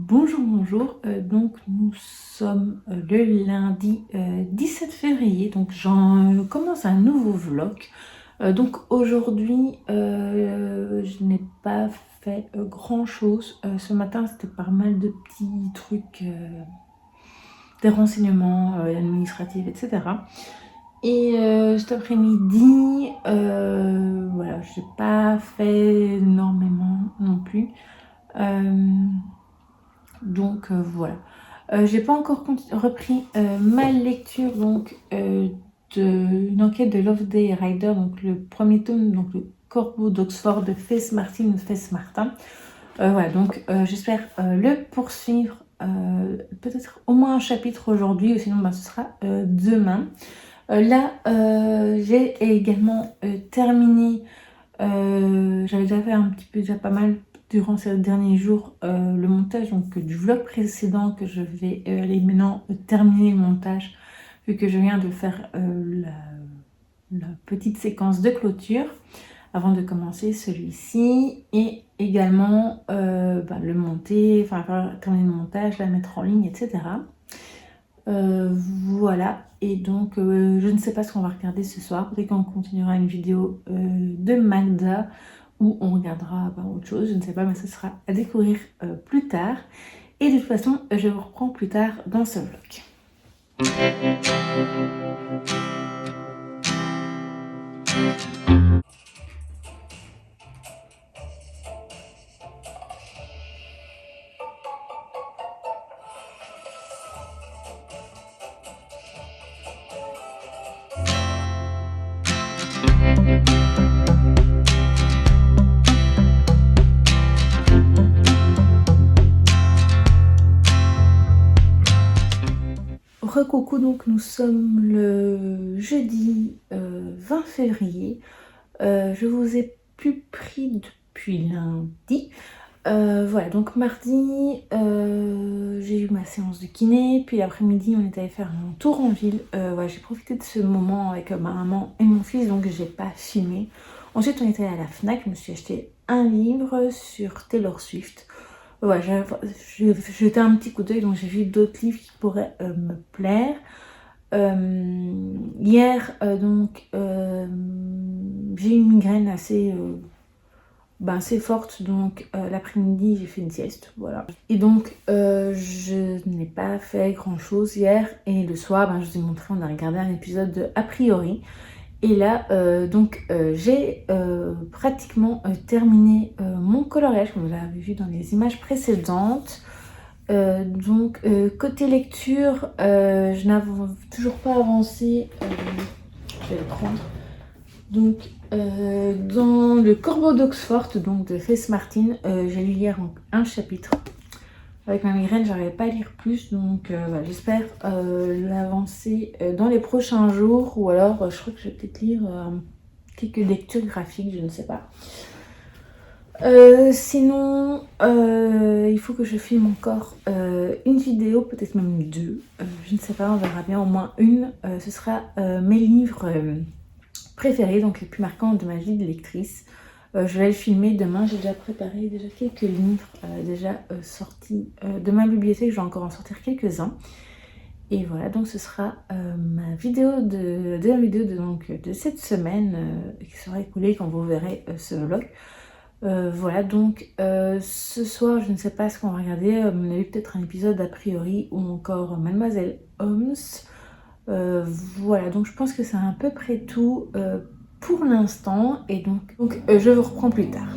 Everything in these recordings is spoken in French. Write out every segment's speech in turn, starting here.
Bonjour, bonjour. Donc nous sommes le lundi 17 février, donc j'en commence un nouveau vlog. Donc aujourd'hui, je n'ai pas fait grand chose. Ce matin, c'était pas mal de petits trucs, des renseignements administratifs, etc. Et cet après-midi, voilà, j'ai pas fait énormément non plus. Donc voilà. J'ai pas encore repris ma lecture donc d'une enquête de Loveday Rider, donc le premier tome, donc le Corbeau d'Oxford de Fess Martin. Voilà, donc j'espère le poursuivre, peut-être au moins un chapitre aujourd'hui, ou sinon ce sera demain. Là, j'ai également terminé, j'avais déjà fait un petit peu, déjà pas mal durant ces derniers jours, le montage donc, du vlog précédent, que je vais aller maintenant terminer le montage, vu que je viens de faire la petite séquence de clôture avant de commencer celui-ci, et également le monter, enfin terminer le montage, la mettre en ligne, etc. Voilà, et donc je ne sais pas ce qu'on va regarder ce soir. Peut-être qu'on continuera une vidéo de Magda, ou on regardera autre chose, je ne sais pas, mais ce sera à découvrir plus tard. Et de toute façon, je vous reprends plus tard dans ce vlog. Recoucou, donc nous sommes le jeudi 20 février. Je vous ai plus pris depuis lundi. Voilà, donc mardi, j'ai eu ma séance de kiné, puis l'après-midi, on est allé faire un tour en ville. Voilà, j'ai profité de ce moment avec ma maman et mon fils, donc j'ai pas filmé. Ensuite, on est allé à la Fnac, je me suis acheté un livre sur Taylor Swift. Voilà, j'ai jeté un petit coup d'œil, donc j'ai vu d'autres livres qui pourraient me plaire. Hier, j'ai eu une migraine assez forte, donc l'après-midi j'ai fait une sieste, voilà. Et donc je n'ai pas fait grand chose hier, et le soir je vous ai montré, on a regardé un épisode de A priori. Et là j'ai pratiquement terminé mon coloriage, comme vous l'avez vu dans les images précédentes. Côté lecture, je n'avais toujours pas avancé. Je vais le prendre. Donc dans le Corbeau d'Oxford, donc de Fess Martin, j'ai lu hier un chapitre. Avec ma migraine, j'arrivais pas à lire plus, donc j'espère l'avancer dans les prochains jours, ou alors je crois que je vais peut-être lire quelques lectures graphiques, je ne sais pas. Sinon, il faut que je filme encore une vidéo, peut-être même deux, je ne sais pas, on verra bien, au moins une. Ce sera mes livres préférés, donc les plus marquants de ma vie de lectrice. Je vais le filmer demain. J'ai déjà préparé quelques livres sortis de ma bibliothèque. Je vais encore en sortir quelques-uns. Et voilà, donc ce sera ma vidéo de cette semaine qui sera écoulée quand vous verrez ce vlog. Voilà, donc ce soir, je ne sais pas ce qu'on va regarder. À mon avis, peut-être un épisode A priori, ou encore Mademoiselle Holmes. Voilà, donc je pense que c'est à peu près tout pour l'instant, et donc je vous reprends plus tard.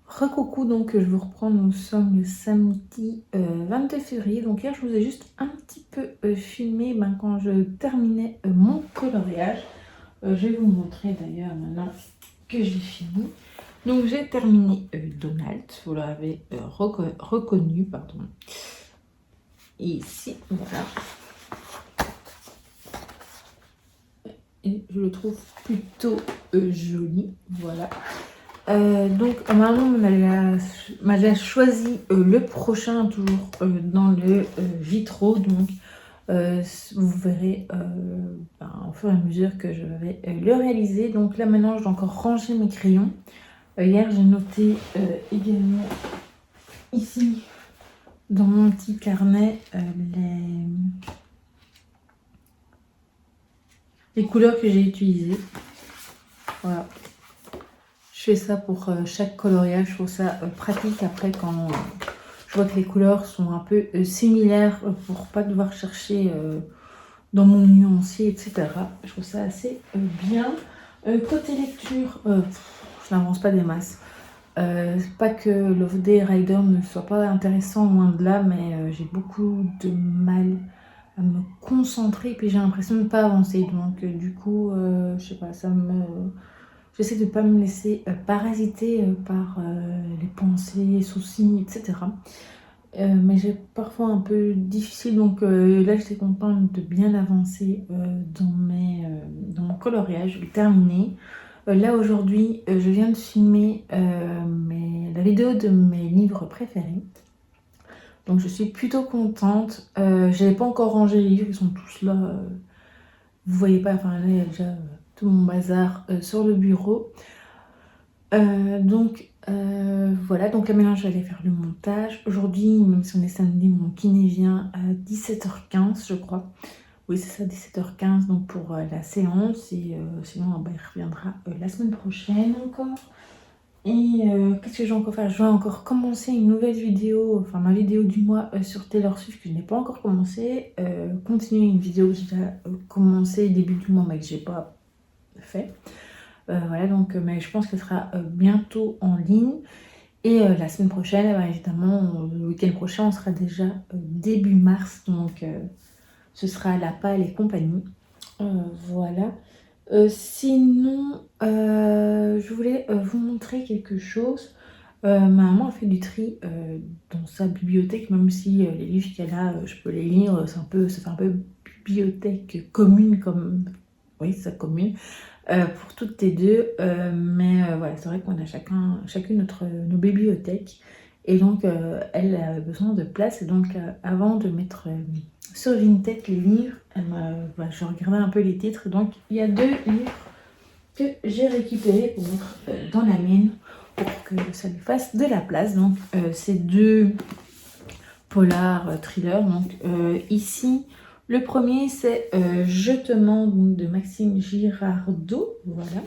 Recoucou, donc je vous reprends, nous sommes le samedi 22 février. Donc hier je vous ai juste un petit peu filmé quand je terminais mon coloriage. Je vais vous montrer d'ailleurs maintenant que j'ai fini. Donc j'ai terminé Donald, vous l'avez reconnu, pardon. Et ici, voilà. Et je le trouve plutôt joli, voilà. Donc maman m'a choisi le prochain toujours dans le vitraux. Donc vous verrez au fur et à mesure que je vais le réaliser. Donc là maintenant je dois encore ranger mes crayons. Hier j'ai noté également ici dans mon petit carnet les couleurs que j'ai utilisées. Voilà. Je fais ça pour chaque coloriage. Je trouve ça pratique après quand je vois que les couleurs sont un peu similaires pour pas devoir chercher dans mon nuancier, etc. Je trouve ça assez bien. Côté lecture, je n'avance pas des masses. Pas que Love Day Rider ne soit pas intéressant, loin de là, mais j'ai beaucoup de mal à me concentrer, puis j'ai l'impression de ne pas avancer. Donc du coup, je sais pas, j'essaie de ne pas me laisser parasiter par les pensées, les soucis, etc. Mais j'ai parfois un peu difficile, donc là j'étais contente de bien avancer dans mon coloriage, je vais le terminer. Là aujourd'hui, je viens de filmer la vidéo de mes livres préférés. Donc je suis plutôt contente. Je n'avais pas encore rangé les livres, ils sont tous là. Vous voyez pas, enfin là il y a déjà tout mon bazar sur le bureau. Voilà, donc là maintenant je vais aller faire le montage. Aujourd'hui, même si on est samedi, mon kiné vient à 17h15 je crois. Oui c'est ça, 17h15 donc pour la séance et sinon il reviendra la semaine prochaine encore. Et qu'est-ce que je vais encore faire? Je vais encore commencer une nouvelle vidéo, enfin ma vidéo du mois sur Taylor Swift que je n'ai pas encore commencé. Continuer une vidéo que j'ai déjà commencé début du mois mais que j'ai pas fait. Voilà, donc mais je pense qu'elle sera bientôt en ligne. Et la semaine prochaine, évidemment, le week-end prochain, on sera déjà début mars. Donc ce sera La Palle et compagnie. Voilà. Sinon, je voulais vous montrer quelque chose. Ma maman a fait du tri dans sa bibliothèque, même si les livres qu'elle a, je peux les lire. Ça fait un peu bibliothèque commune, comme... Oui, c'est ça, commune. Pour toutes les deux, mais voilà, c'est vrai qu'on a chacune nos bibliothèques et donc elle a besoin de place et donc avant de mettre sur Vinted les livres, je regardais un peu les titres, donc il y a 2 livres que j'ai récupérés pour mettre dans la mienne pour que ça lui fasse de la place. Donc c'est 2 polars thrillers, donc ici le premier, c'est Je te mens de Maxime Girardot, voilà.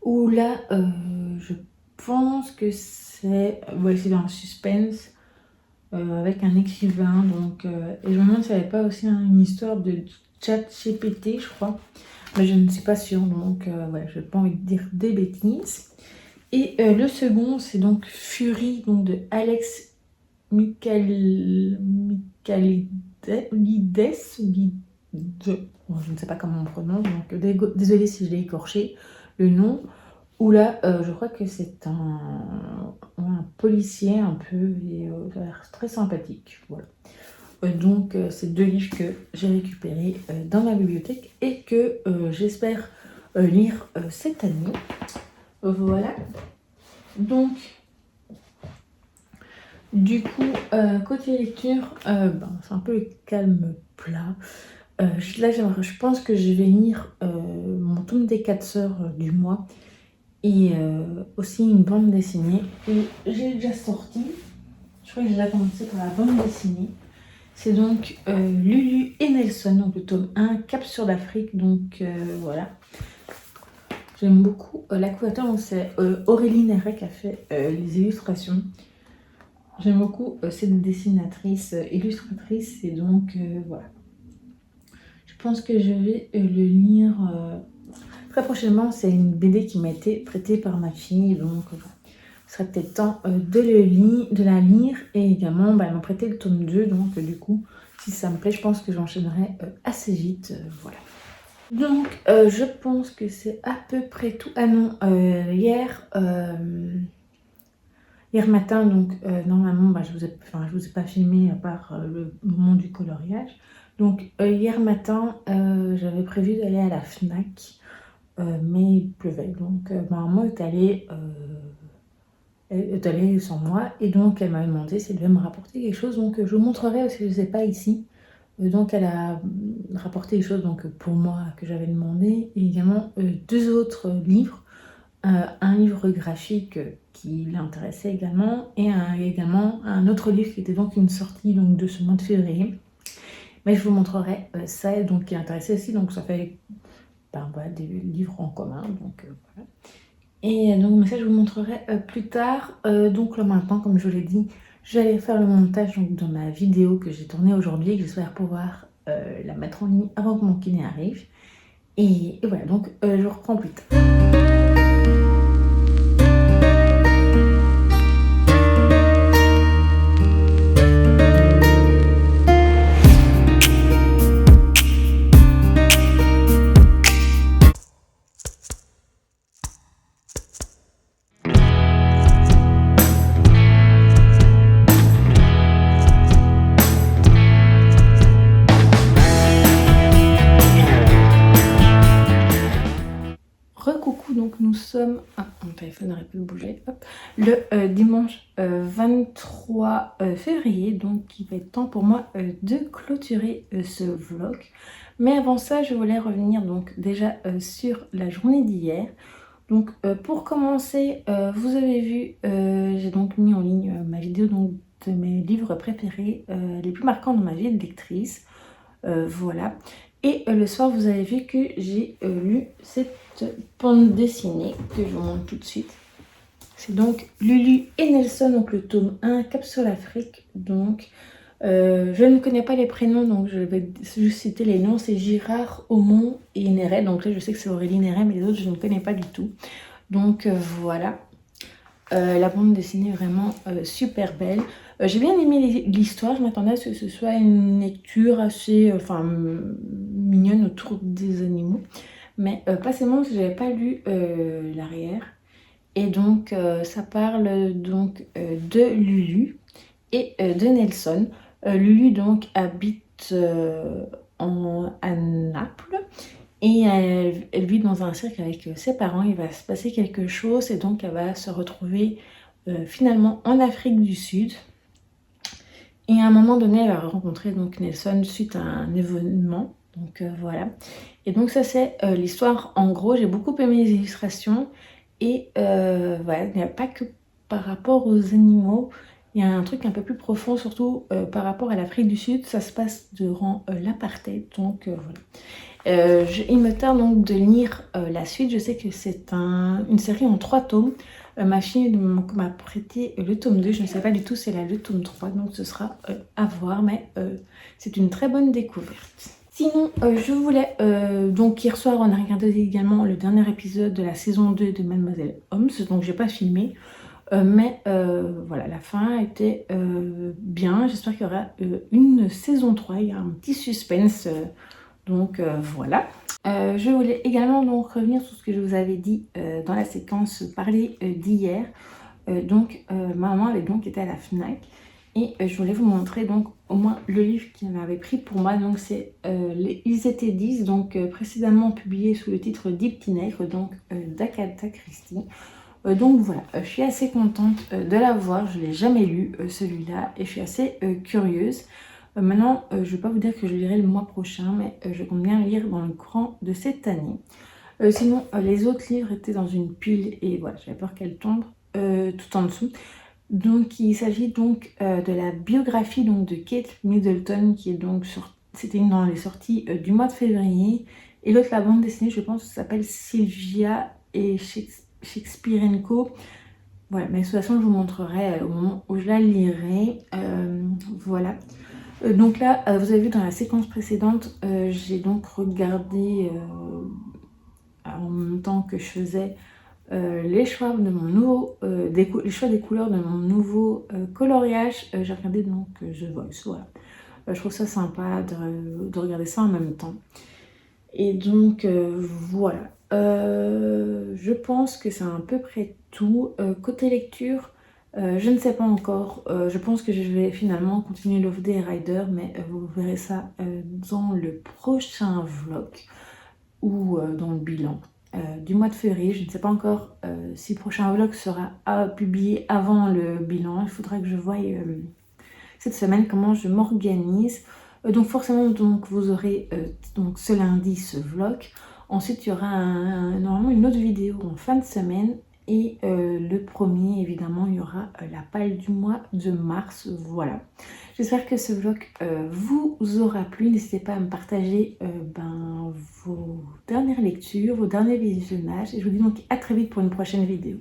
Où là, je pense que c'est dans le suspense avec un écrivain. Donc, et je me demande si elle n'avait pas aussi une histoire de ChatGPT, je crois. Mais je ne suis pas sûre, donc voilà, je n'ai pas envie de dire des bêtises. Et le second, c'est donc Fury, donc de Alex Michaelides, je ne sais pas comment on prononce, donc désolée si je l'ai écorché le nom, où là je crois que c'est un policier un peu, et ça a l'air très sympathique, voilà. Donc c'est 2 livres que j'ai récupérés dans ma bibliothèque et que j'espère lire cette année. Voilà. Donc du coup, côté lecture, c'est un peu le calme plat. Là, je pense que je vais lire mon tome des 4 sœurs du mois et aussi une bande dessinée. Et j'ai déjà sorti, je crois que j'ai déjà commencé par la bande dessinée. C'est donc Lulu et Nelson, donc le tome 1, Cap sur l'Afrique. Donc voilà. J'aime beaucoup la couverture, donc c'est Aurélie Néret qui a fait les illustrations. J'aime beaucoup cette dessinatrice, illustratrice, et donc voilà. Je pense que je vais le lire très prochainement. C'est une BD qui m'a été prêtée par ma fille, donc ce serait peut-être temps de la lire. Et également, elle m'a prêté le tome 2, donc du coup, si ça me plaît, je pense que j'enchaînerai assez vite. Voilà. Donc, je pense que c'est à peu près tout. Ah non, hier matin, donc normalement, je vous ai pas filmé à part le moment du coloriage. Donc hier matin, j'avais prévu d'aller à la Fnac mais il pleuvait. Donc ma maman est allée sans moi et donc elle m'a demandé si elle devait me rapporter quelque chose. Donc je vous montrerai parce que je ne sais pas ici. Donc elle a rapporté des choses donc, pour moi que j'avais demandé et également 2 autres livres. Un livre graphique qui l'intéressait également et également un autre livre qui était donc une sortie donc, de ce mois de février. Mais je vous montrerai ça donc qui l'intéressait aussi. Donc ça fait voilà, des livres en commun. Donc voilà. Et donc ça je vous montrerai plus tard. Donc là maintenant, comme je vous l'ai dit, j'allais faire le montage donc, de ma vidéo que j'ai tournée aujourd'hui et que j'espère pouvoir la mettre en ligne avant que mon kiné arrive. Et voilà, donc je reprends plus tard. Recoucou, donc nous sommes, mon téléphone n'aurait pu bouger, hop, le dimanche 23 février, donc il va être temps pour moi de clôturer ce vlog. Mais avant ça, je voulais revenir donc déjà sur la journée d'hier. Donc pour commencer, vous avez vu, j'ai donc mis en ligne ma vidéo donc, de mes livres préférés, les plus marquants de ma vie de lectrice. Voilà. Et le soir, vous avez vu que j'ai lu cette bande dessinée que je vous montre tout de suite. C'est donc Lulu et Nelson, donc le tome 1, Capsule Afrique. Donc, je ne connais pas les prénoms, donc je vais juste citer les noms. C'est Girard, Aumont et Néret. Donc là, je sais que c'est Aurélie Néret, mais les autres, je ne connais pas du tout. Donc voilà. La bande dessinée est vraiment super belle. J'ai bien aimé l'histoire, je m'attendais à ce que ce soit une lecture assez mignonne autour des animaux. Mais pas seulement parce que j'avais pas lu l'arrière. Et donc ça parle donc de Lulu et de Nelson. Lulu donc habite à Naples. Et elle vit dans un cirque avec ses parents, il va se passer quelque chose et donc elle va se retrouver finalement en Afrique du Sud. Et à un moment donné, elle va rencontrer donc Nelson suite à un événement. Donc voilà. Et donc ça c'est l'histoire en gros. J'ai beaucoup aimé les illustrations. Et voilà, il n'y a pas que par rapport aux animaux. Il y a un truc un peu plus profond, surtout par rapport à l'Afrique du Sud. Ça se passe durant l'apartheid. Donc voilà. Il me tarde donc de lire la suite. Je sais que c'est une série en 3 tomes. Ma fille m'a prêté le tome 2. Je ne sais pas du tout si elle a le tome 3. Donc ce sera à voir. Mais c'est une très bonne découverte. Sinon, je voulais... donc hier soir, on a regardé également le dernier épisode de la saison 2 de Mademoiselle Holmes. Donc j'ai pas filmé. Mais voilà, la fin était bien. J'espère qu'il y aura une saison 3. Il y a un petit suspense... Donc voilà. Je voulais également donc revenir sur ce que je vous avais dit dans la séquence parler d'hier. Donc ma maman avait donc été à la FNAC et je voulais vous montrer donc au moins le livre qui m'avait pris pour moi. Donc c'est Ils étaient 10, donc précédemment publié sous le titre Dix petits nègres, donc d'Agatha Christie. Donc voilà, je suis assez contente de l'avoir. Je ne l'ai jamais lu celui-là et je suis assez curieuse. Maintenant, je ne vais pas vous dire que je lirai le mois prochain, mais je compte bien lire dans le courant de cette année. Sinon, les autres livres étaient dans une pile et voilà, j'avais peur qu'elle tombe tout en dessous. Donc, il s'agit donc de la biographie donc, de Kate Middleton, qui est donc c'était une dans les sorties du mois de février. Et l'autre, la bande dessinée, je pense, s'appelle Sylvia et Shakespeare & Co. Voilà, mais de toute façon, je vous montrerai au moment où je la lirai. Voilà. Donc là, vous avez vu dans la séquence précédente, j'ai donc regardé en même temps que je faisais les choix de mon nouveau, les choix des couleurs de mon nouveau coloriage. J'ai regardé donc The Voice, voilà. Je trouve ça sympa de regarder ça en même temps. Et donc voilà. Je pense que c'est à peu près tout. Côté lecture, je ne sais pas encore. Je pense que je vais finalement continuer Love Day Rider, mais vous verrez ça dans le prochain vlog ou dans le bilan. du mois de février. Je ne sais pas encore si le prochain vlog sera publié avant le bilan. Il faudra que je voie cette semaine comment je m'organise. Donc forcément, donc, vous aurez donc ce lundi ce vlog. Ensuite, il y aura normalement une autre vidéo en fin de semaine. Et le premier, évidemment, il y aura la palle du mois de mars. Voilà. J'espère que ce vlog vous aura plu. N'hésitez pas à me partager vos dernières lectures, vos derniers visionnages. Et je vous dis donc à très vite pour une prochaine vidéo.